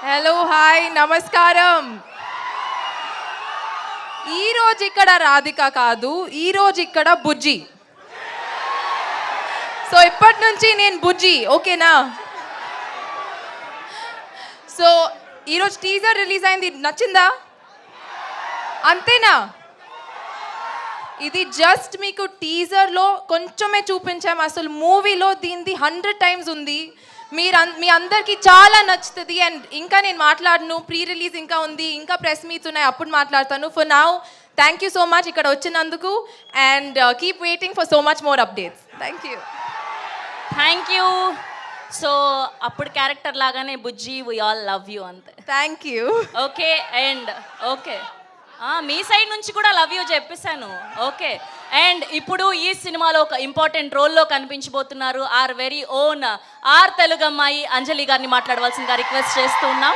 Hello hi నమస్కారం. ఈరోజు ఇక్కడ రాధిక కాదు, ఈరోజు ఇక్కడ బుజ్జి. సో ఇప్పటి నుంచి నేను బుజ్జి, ఓకేనా? సో ఈరోజు టీజర్ రిలీజ్ అయింది, నచ్చిందా? అంతేనా? ఇది జస్ట్ మీకు టీజర్లో కొంచెమే చూపించాము, అసలు మూవీలో దీనిది 100 టైమ్స్ ఉంది. మీ అందరికీ చాలా నచ్చుతుంది. అండ్ ఇంకా నేను మాట్లాడను, ప్రీ రిలీజ్ ఇంకా ఉంది, ఇంకా ప్రెస్ మీట్స్ ఉన్నాయి, అప్పుడు మాట్లాడతాను. For now thank you so much ఇక్కడ వచ్చినందుకు. And keep waiting for so much more updates. Thank you. So అప్పుడు క్యారెక్టర్ లాగానే Bujji, we all love you అంతే. Thank you. Okay. And okay, మీ సైడ్ నుంచి కూడా లవ్ యూ చెప్పేశాను. ఓకే. అండ్ ఇప్పుడు ఈ సినిమాలో ఒక ఇంపార్టెంట్ రోల్లో కనిపించబోతున్నారు our very own our Telugu అమ్మాయి అంజలి గారిని మాట్లాడవలసిందిగా రిక్వెస్ట్ చేస్తూ ఉన్నాం.